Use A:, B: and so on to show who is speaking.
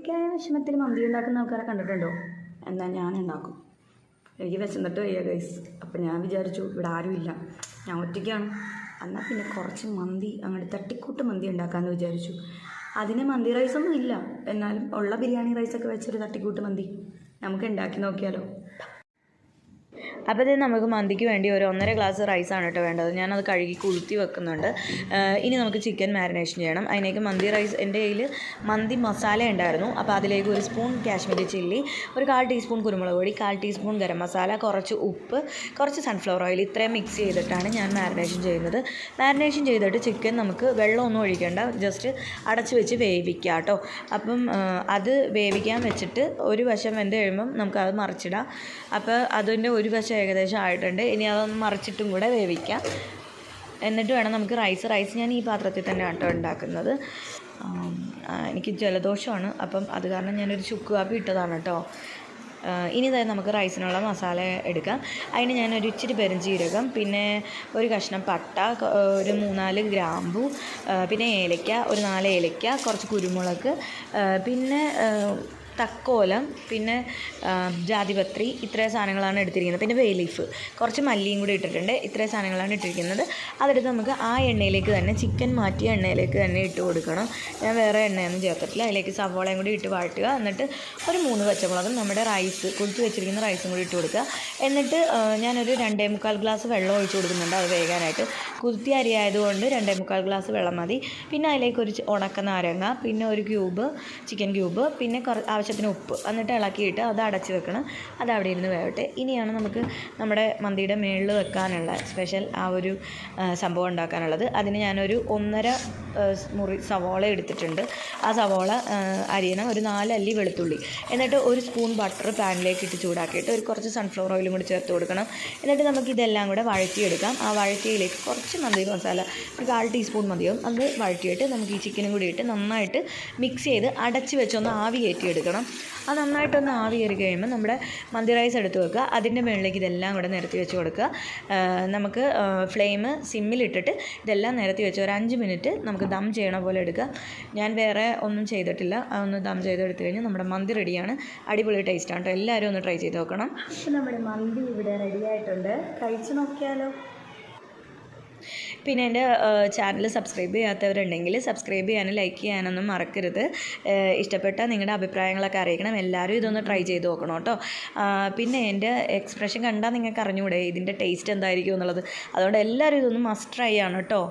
A: ഭയങ്കര വിഷമത്തിൽ മന്തി ഉണ്ടാക്കുന്ന ആൾക്കാരെ കണ്ടിട്ടുണ്ടോ? എന്നാൽ ഞാൻ ഉണ്ടാക്കും. എനിക്ക് വിശന്നിട്ട് വയ്യ ഗൈസ്. അപ്പം ഞാൻ വിചാരിച്ചു ഇവിടെ ആരുമില്ല, ഞാൻ ഒറ്റയ്ക്കാണ്, എന്നാൽ പിന്നെ കുറച്ച് മന്തി അങ്ങോട്ട് തട്ടിക്കൂട്ട് മന്തി ഉണ്ടാക്കാമെന്ന് വിചാരിച്ചു. അതിന് മന്തി റൈസൊന്നും ഇല്ല, എന്നാലും ഉള്ള ബിരിയാണി റൈസൊക്കെ വെച്ചൊരു തട്ടിക്കൂട്ട് മന്തി നമുക്ക് ഉണ്ടാക്കി നോക്കിയാലോ. അപ്പോൾ ഇത് നമുക്ക് മന്തിക്ക് വേണ്ടി ഒരു 1.5 ഗ്ലാസ് റൈസാണ് കേട്ടോ വേണ്ടത്. ഞാനത് കഴുകി കുളുത്തി വെക്കുന്നുണ്ട്. ഇനി നമുക്ക് ചിക്കൻ മാരിനേഷൻ ചെയ്യണം. അതിലേക്ക് മന്തി റൈസ്, എൻ്റെ കയ്യിൽ മന്തി മസാല ഉണ്ടായിരുന്നു. അപ്പോൾ അതിലേക്ക് 1 സ്പൂൺ കാശ്മീരി ചില്ലി, ഒരു 1/4 ടീസ്പൂൺ കുരുമുളക് പൊടി, 1/4 ടീസ്പൂൺ ഗരം മസാല, കുറച്ച് ഉപ്പ്, കുറച്ച് സൺഫ്ലവർ ഓയിൽ, ഇത്രയും മിക്സ് ചെയ്തിട്ടാണ് ഞാൻ മാരിനേഷൻ ചെയ്യുന്നത്. മാരിനേഷൻ ചെയ്തിട്ട് ചിക്കൻ നമുക്ക് വെള്ളമൊന്നും ഒഴിക്കേണ്ട, ജസ്റ്റ് അടച്ച് വെച്ച് വേവിക്കുക കേട്ടോ. അപ്പം അത് വേവിക്കാൻ വെച്ചിട്ട് ഒരു വശം വെന്ത് കഴിയുമ്പം നമുക്കത് മറിച്ചിടാം. അപ്പോൾ അതിൻ്റെ ഒരു വശം ഏകദേശം ആയിട്ടുണ്ട്. ഇനി അതൊന്ന് മറിച്ചിട്ടും കൂടെ വേവിക്കാം. എന്നിട്ട് വേണം നമുക്ക് റൈസ് ഞാൻ ഈ പാത്രത്തിൽ തന്നെ ആട്ടോ ഉണ്ടാക്കുന്നത്. എനിക്ക് ജലദോഷമാണ്, അപ്പം അത് കാരണം ഞാനൊരു ചുക്ക് കാപ്പി ഇട്ടതാണ് കേട്ടോ. ഇനി തന്നെ നമുക്ക് റൈസിനുള്ള മസാല എടുക്കാം. അതിന് ഞാനൊരു ഇച്ചിരി പെരുംജീരകം, പിന്നെ ഒരു കഷ്ണം പട്ട, ഒരു 3-4 ഗ്രാമ്പു, പിന്നെ ഏലക്ക, ഒരു 4 ഏലക്ക, കുറച്ച് കുരുമുളക്, പിന്നെ തക്കോലം, പിന്നെ ജാതിപത്രി, ഇത്രയും സാധനങ്ങളാണ് എടുത്തിരിക്കുന്നത്. പിന്നെ ബേ ലീഫ്, കുറച്ച് മല്ലിയും കൂടി ഇട്ടിട്ടുണ്ട്. ഇത്രയും സാധനങ്ങളാണ് ഇട്ടിരിക്കുന്നത്. അതെടുത്ത് നമുക്ക് ആ എണ്ണയിലേക്ക് തന്നെ, ചിക്കൻ മാറ്റിയ എണ്ണയിലേക്ക് തന്നെ ഇട്ട് കൊടുക്കണം. ഞാൻ വേറെ എണ്ണയൊന്നും ചേർത്തിട്ടില്ല. അതിലേക്ക് സവോളയും കൂടി ഇട്ട് വഴറ്റുക. എന്നിട്ട് ഒരു 3 പച്ചമുളകും നമ്മുടെ റൈസ്, കുതിർത്ത് വെച്ചിരിക്കുന്ന റൈസും കൂടി ഇട്ട് കൊടുക്കുക. എന്നിട്ട് ഞാനൊരു 2.25 ഗ്ലാസ് വെള്ളം ഒഴിച്ച് കൊടുക്കുന്നുണ്ട് അത് വേകാനായിട്ട്. കുതിർത്തി അരി ആയതുകൊണ്ട് 2.25 ഗ്ലാസ് വെള്ളം മതി. പിന്നെ അതിലേക്ക് ഒരു ഉണക്ക നാരങ്ങ, പിന്നെ ഒരു ചിക്കൻ ക്യൂബ്, പിന്നെ ആവശ്യത്തിന് ഉപ്പ്, എന്നിട്ട് ഇളക്കിയിട്ട് അത് അടച്ച് വെക്കണം. അത് അവിടെ ഇരുന്ന് വേവട്ടെ. ഇനിയാണ് നമുക്ക് നമ്മുടെ മന്തിയുടെ മുകളിൽ വെക്കാനുള്ള സ്പെഷ്യൽ ആ ഒരു സംഭവം ഉണ്ടാക്കാനുള്ളത്. അതിന് ഞാനൊരു 1.5 മുറി സവോള എടുത്തിട്ടുണ്ട്. ആ സവോള അരിയണം. ഒരു 4 അല്ലി വെളുത്തുള്ളി, എന്നിട്ട് 1 സ്പൂൺ ബട്ടർ പാനിലേക്ക് ഇട്ട് ചൂടാക്കിയിട്ട് കുറച്ച് സൺഫ്ലവർ ഓയിലും കൂടി ചേർത്ത് കൊടുക്കണം. എന്നിട്ട് നമുക്ക് ഇതെല്ലാം കൂടെ വഴറ്റിയെടുക്കാം. ആ വഴറ്റിയിലേക്ക് കുറച്ച് മന്തി മസാല, ഒരു 1/4 ടീസ്പൂൺ മതിയാവും. അത് വഴറ്റിയിട്ട് നമുക്ക് ഈ ചിക്കനും കൂടി ഇട്ട് നന്നായിട്ട് മിക്സ് ചെയ്ത് അടച്ച് വെച്ചൊന്ന് ആവി കയറ്റിയെടുക്കണം. അത് നന്നായിട്ടൊന്ന് ആവി കയറി കഴിയുമ്പോൾ നമ്മുടെ മന്തി റൈസ് എടുത്ത് വെക്കുക. അതിൻ്റെ മുകളിലേക്ക് ഇതെല്ലാം കൂടെ നിരത്തി വെച്ച് കൊടുക്കുക. നമുക്ക് ഫ്ലെയിം സിമ്മിലിട്ടിട്ട് ഇതെല്ലാം നിരത്തി വെച്ച് ഒരു 5 മിനിറ്റ് നമുക്ക് ദം ചെയ്യണ പോലെ എടുക്കുക. ഞാൻ വേറെ ഒന്നും ചെയ്തിട്ടില്ല. അതൊന്ന് ദം ചെയ്തെടുത്ത് കഴിഞ്ഞാൽ നമ്മുടെ മന്തി റെഡിയാണ്. അടിപൊളി ടേസ്റ്റാണ് കേട്ടോ. എല്ലാവരും ഒന്ന് ട്രൈ ചെയ്ത് നോക്കണം. അപ്പോൾ നമ്മുടെ മന്തി ഇവിടെ റെഡി ആയിട്ടുണ്ട്. കഴിച്ച് നോക്കിയാലോ. പിന്നെ എൻ്റെ ചാനൽ സബ്സ്ക്രൈബ് ചെയ്യാത്തവരുണ്ടെങ്കിൽ സബ്സ്ക്രൈബ് ചെയ്യാനും ലൈക്ക് ചെയ്യാനൊന്നും മറക്കരുത്. ഇഷ്ടപ്പെട്ട നിങ്ങളുടെ അഭിപ്രായങ്ങളൊക്കെ അറിയിക്കണം. എല്ലാവരും ഇതൊന്ന് ട്രൈ ചെയ്ത് നോക്കണം കേട്ടോ. പിന്നെ എൻ്റെ എക്സ്പ്രഷൻ കണ്ടാൽ നിങ്ങൾക്ക് അറിഞ്ഞുകൂടെ ഇതിൻ്റെ ടേസ്റ്റ് എന്തായിരിക്കും എന്നുള്ളത്. അതുകൊണ്ട് എല്ലാവരും ഇതൊന്ന് മസ്റ്റ് ട്രൈ ആണ് കേട്ടോ.